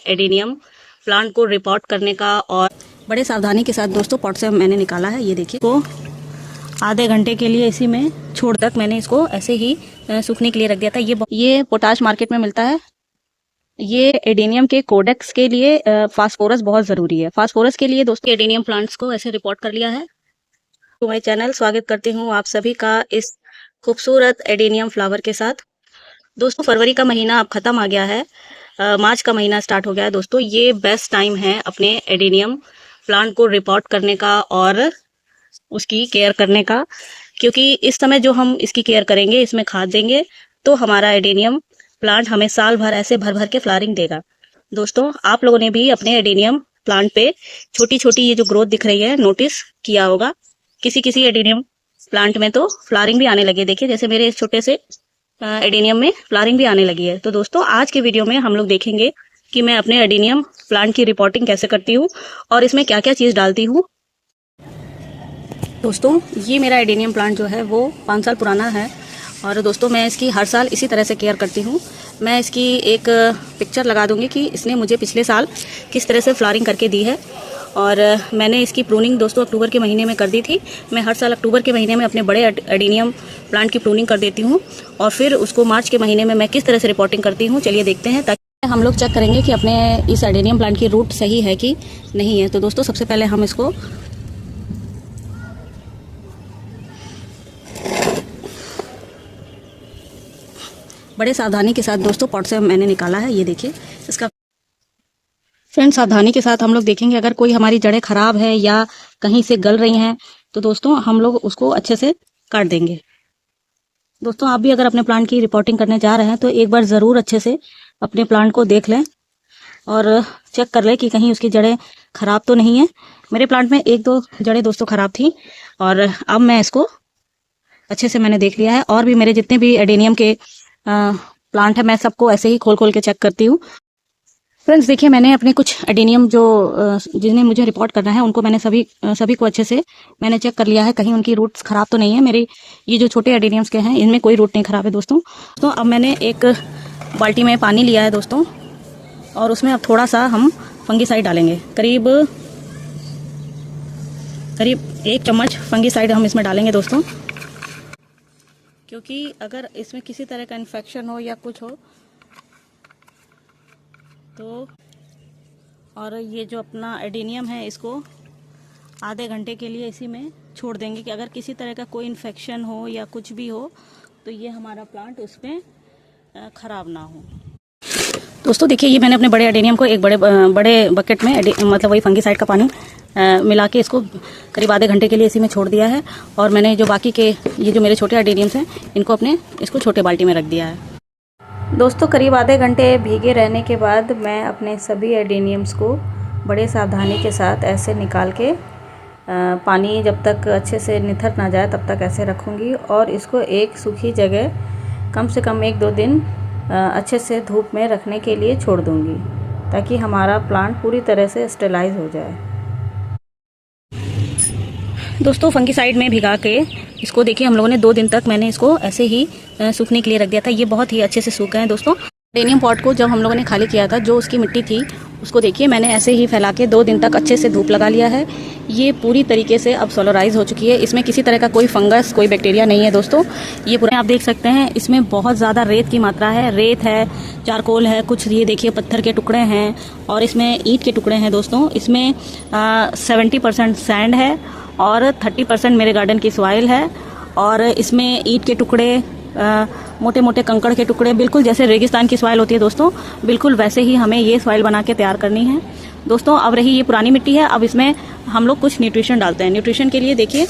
Adenium plant को report करने का। और बड़े सावधानी के साथ दोस्तों पॉट से मैंने निकाला है। ये देखिए, तो आधे घंटे के लिए इसी में छोड़ तक मैंने इसको ऐसे ही सूखने के लिए रख दिया था। ये पोटाश मार्केट में मिलता है। ये एडेनियम के कोडेक्स के लिए फास्फोरस बहुत ज़रूरी है। फास्फोरस के लिए दोस्तों एडेनियम प्लांट्स को ऐसे रिपोर्ट कर लिया है। तो मैं चैनल स्वागत करती हूँ आप सभी का इस खूबसूरत एडेनियम फ्लावर के साथ। दोस्तों फरवरी का महीना अब ख़त्म आ गया है, मार्च का महीना स्टार्ट हो गया है। दोस्तों ये बेस्ट टाइम है अपने एडेनियम प्लांट को रिपोर्ट करने का और उसकी केयर करने का, क्योंकि इस समय जो हम इसकी केयर करेंगे, इसमें खाद देंगे, तो हमारा एडेनियम प्लांट हमें साल भर ऐसे भर भर के फ्लावरिंग देगा। दोस्तों आप लोगों ने भी अपने एडेनियम प्लांट पे छोटी छोटी ये जो ग्रोथ दिख रही है नोटिस किया होगा। किसी किसी एडेनियम प्लांट में तो फ्लावरिंग भी आने लगी है। देखिए जैसे मेरे इस छोटे से एडेनियम में फ्लावरिंग भी आने लगी है। तो दोस्तों आज के वीडियो में हम लोग देखेंगे कि मैं अपने एडेनियम प्लांट की रिपोर्टिंग कैसे करती हूँ और इसमें क्या क्या चीज़ डालती हूँ। दोस्तों ये मेरा एडेनियम प्लांट जो है वो 5 साल पुराना है और दोस्तों मैं इसकी हर साल इसी तरह से केयर करती हूँ। मैं इसकी एक पिक्चर लगा दूंगी कि इसने मुझे पिछले साल किस तरह से फ्लावरिंग करके दी है। और मैंने इसकी प्रूनिंग दोस्तों अक्टूबर के महीने में कर दी थी। मैं हर साल अक्टूबर के महीने में अपने बड़े एडेनियम प्लांट की प्रूनिंग कर देती हूँ और फिर उसको मार्च के महीने में मैं किस तरह से रिपोर्टिंग करती हूँ चलिए देखते हैं, ताकि हम लोग चेक करेंगे कि अपने इस एडेनियम प्लांट की रूट सही है कि नहीं है। तो दोस्तों सबसे पहले हम इसको बड़े सावधानी के साथ दोस्तों पॉट से मैंने निकाला है। ये देखिए इसका फ्रेंड, सावधानी के साथ हम लोग देखेंगे। अगर कोई हमारी जड़ें खराब है या कहीं से गल रही हैं तो दोस्तों हम लोग उसको अच्छे से काट देंगे। दोस्तों आप भी अगर अपने प्लांट की रिपोर्टिंग करने जा रहे हैं तो एक बार ज़रूर अच्छे से अपने प्लांट को देख लें और चेक कर लें कि कहीं उसकी जड़ें खराब तो नहीं है। मेरे प्लांट में 1-2 जड़ें दोस्तों खराब थी और अब मैं इसको अच्छे से मैंने देख लिया है। और भी मेरे जितने भी एडेनियम के प्लांट है मैं सबको ऐसे ही खोल खोल के चेक करती हूँ। फ्रेंड्स देखिए, मैंने अपने कुछ एडेनियम जो जिन्हें मुझे रिपोर्ट करना है उनको मैंने सभी को अच्छे से मैंने चेक कर लिया है, कहीं उनकी रूट्स खराब तो नहीं है। मेरे ये जो छोटे एडेनियम्स के हैं इनमें कोई रूट नहीं खराब है दोस्तों। तो अब मैंने एक बाल्टी में पानी लिया है दोस्तों और उसमें अब थोड़ा सा हम फंगीसाइड डालेंगे। करीब 1 चम्मच फंगीसाइड हम इसमें डालेंगे दोस्तों, क्योंकि अगर इसमें किसी तरह का इन्फेक्शन हो या कुछ हो तो, और ये जो अपना एडेनियम है इसको आधे घंटे के लिए इसी में छोड़ देंगे कि अगर किसी तरह का कोई इन्फेक्शन हो या कुछ भी हो तो ये हमारा प्लांट उसमें ख़राब ना हो। दोस्तों देखिए, ये मैंने अपने बड़े एडेनियम को एक बड़े बकेट में मतलब वही फंगीसाइड का पानी मिला के इसको करीब आधे घंटे के लिए इसी में छोड़ दिया है। और मैंने जो बाकी के ये जो मेरे छोटे एडेनियम्स हैं इनको इसको छोटे बाल्टी में रख दिया है। दोस्तों करीब आधे घंटे भीगे रहने के बाद मैं अपने सभी एडेनियम्स को बड़े सावधानी के साथ ऐसे निकाल के पानी जब तक अच्छे से निथर ना जाए तब तक ऐसे रखूँगी और इसको एक सूखी जगह कम से कम 1-2 दिन अच्छे से धूप में रखने के लिए छोड़ दूँगी, ताकि हमारा प्लांट पूरी तरह से स्टेलाइज हो जाए। दोस्तों फंगीसाइड में भिगा के इसको देखिए हम लोगों ने 2 दिन तक मैंने इसको ऐसे ही सूखने के लिए रख दिया था। ये बहुत ही अच्छे से सूख गए हैं दोस्तों। एडेनियम पॉट को जब हम लोगों ने खाली किया था, जो उसकी मिट्टी थी उसको देखिए मैंने ऐसे ही फैला के 2 दिन तक अच्छे से धूप लगा लिया है। ये पूरी तरीके से अब सोलराइज हो चुकी है। इसमें किसी तरह का कोई फंगस, कोई बैक्टीरिया नहीं है दोस्तों। ये पूरे आप देख सकते हैं, इसमें बहुत ज़्यादा रेत की मात्रा है। रेत है, चारकोल है, कुछ ये देखिए पत्थर के टुकड़े हैं और इसमें ईंट के टुकड़े हैं दोस्तों। इसमें 70% सैंड है और 30% मेरे गार्डन की सॉइल है और इसमें ईंट के टुकड़े, मोटे मोटे कंकड़ के टुकड़े, बिल्कुल जैसे रेगिस्तान की सॉइल होती है दोस्तों, बिल्कुल वैसे ही हमें ये सॉइल बना के तैयार करनी है दोस्तों। अब रही ये पुरानी मिट्टी है, अब इसमें हम लोग कुछ न्यूट्रिशन डालते हैं। न्यूट्रिशन के लिए देखिए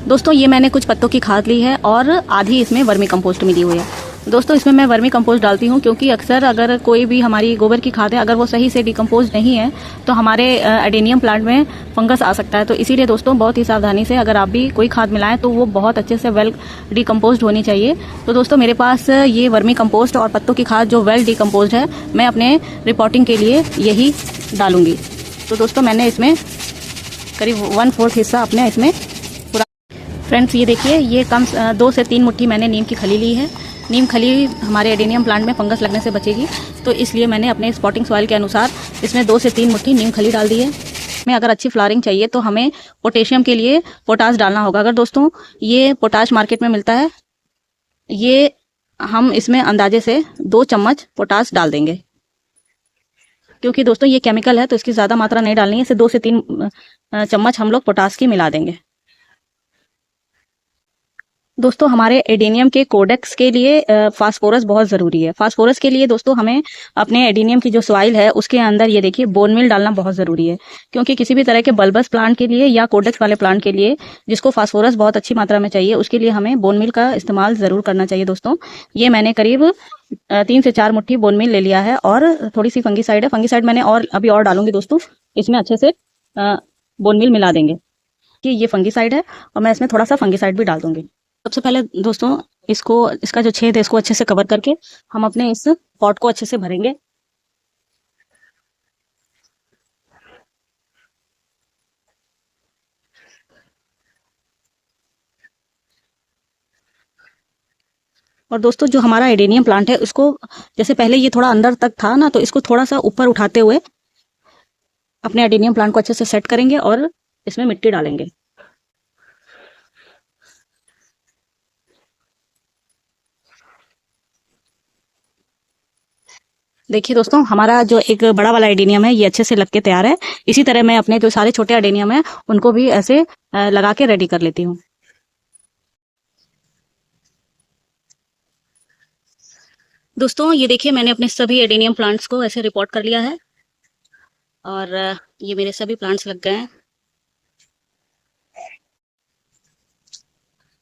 दोस्तों ये मैंने कुछ पत्तों की खाद ली है और आधी इसमें वर्मी कंपोस्ट मिली हुई है दोस्तों। इसमें मैं वर्मी कंपोस्ट डालती हूँ क्योंकि अक्सर अगर कोई भी हमारी गोबर की खाद है अगर वो सही से डिकम्पोज नहीं है तो हमारे एडेनियम प्लांट में फंगस आ सकता है। तो इसीलिए दोस्तों बहुत ही सावधानी से अगर आप भी कोई खाद मिलाएं तो वो बहुत अच्छे से वेल डिकम्पोज होनी चाहिए। तो दोस्तों मेरे पास ये वर्मी कंपोस्ट और पत्तों की खाद जो वेल डिकम्पोज है, मैं अपने रिपोर्टिंग के लिए यही डालूंगी। तो दोस्तों मैंने इसमें करीब 1/4 हिस्सा अपने इसमें फ्रेंड्स ये देखिए, ये कम 2 से 3 मुट्ठी मैंने नीम की खली ली है। नीम खली हमारे एडेनियम प्लांट में फंगस लगने से बचेगी, तो इसलिए मैंने अपने स्पॉटिंग सॉइल के अनुसार इसमें 2 से 3 मुट्ठी नीम खली डाल दी है। में अगर अच्छी फ्लावरिंग चाहिए तो हमें पोटेशियम के लिए पोटाश डालना होगा। अगर दोस्तों ये पोटाश मार्केट में मिलता है, ये हम इसमें अंदाजे से 2 चम्मच पोटाश डाल देंगे, क्योंकि दोस्तों ये केमिकल है तो इसकी ज़्यादा मात्रा नहीं डालनी है। इसे 2 से 3 चम्मच हम लोग पोटाश की मिला देंगे। दोस्तों हमारे एडेनियम के कोडेक्स के लिए फास्फोरस बहुत ज़रूरी है। फास्फोरस के लिए दोस्तों हमें अपने एडेनियम की जो सॉइल है उसके अंदर ये देखिए बोन मील डालना बहुत ज़रूरी है, क्योंकि किसी भी तरह के बल्बस प्लांट के लिए या कोडेक्स वाले प्लांट के लिए जिसको फास्फोरस बहुत अच्छी मात्रा में चाहिए, उसके लिए हमें बोन मील का इस्तेमाल ज़रूर करना चाहिए। दोस्तों ये मैंने करीब 3 से 4 मुट्ठी बोन मील ले लिया है, और थोड़ी सी फंगीसाइड है। फंगीसाइड मैंने और अभी और डालूंगी दोस्तों, इसमें अच्छे से बोन मील मिला देंगे कि ये फंगीसाइड है, और मैं इसमें थोड़ा सा फंगीसाइड भी डाल दूंगी। सबसे पहले दोस्तों इसका जो छेद है इसको अच्छे से कवर करके हम अपने इस पॉट को अच्छे से भरेंगे। और दोस्तों जो हमारा एडेनियम प्लांट है उसको, जैसे पहले ये थोड़ा अंदर तक था ना, तो इसको थोड़ा सा ऊपर उठाते हुए अपने एडेनियम प्लांट को अच्छे से सेट करेंगे और इसमें मिट्टी डालेंगे। देखिए दोस्तों हमारा जो एक बड़ा वाला एडेनियम है ये अच्छे से लग के तैयार है। इसी तरह मैं अपने जो सारे छोटे एडेनियम है उनको भी ऐसे लगा के रेडी कर लेती हूँ। दोस्तों ये देखिए, मैंने अपने सभी एडेनियम प्लांट्स को ऐसे रिपोर्ट कर लिया है, और ये मेरे सभी प्लांट्स लग गए हैं।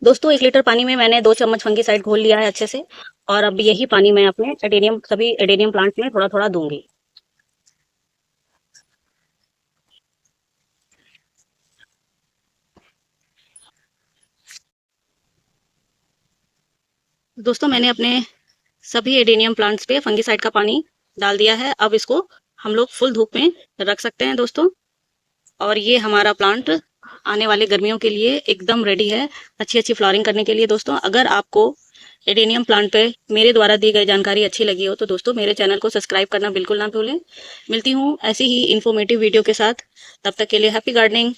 दोस्तों 1 लीटर पानी में मैंने 2 चम्मच फंगीसाइड घोल लिया है अच्छे से, और अब यही पानी मैं अपने सभी एडेनियम प्लांट्स में थोड़ा थोड़ा दूंगी। दोस्तों मैंने अपने सभी एडेनियम प्लांट्स पे फंगीसाइड का पानी डाल दिया है। अब इसको हम लोग फुल धूप में रख सकते हैं दोस्तों, और ये हमारा प्लांट आने वाले गर्मियों के लिए एकदम रेडी है अच्छी अच्छी फ्लावरिंग करने के लिए। दोस्तों अगर आपको एडेनियम प्लांट पे मेरे द्वारा दी गई जानकारी अच्छी लगी हो तो दोस्तों मेरे चैनल को सब्सक्राइब करना बिल्कुल ना भूलें। मिलती हूँ ऐसी ही इन्फॉर्मेटिव वीडियो के साथ, तब तक के लिए हैप्पी गार्डनिंग।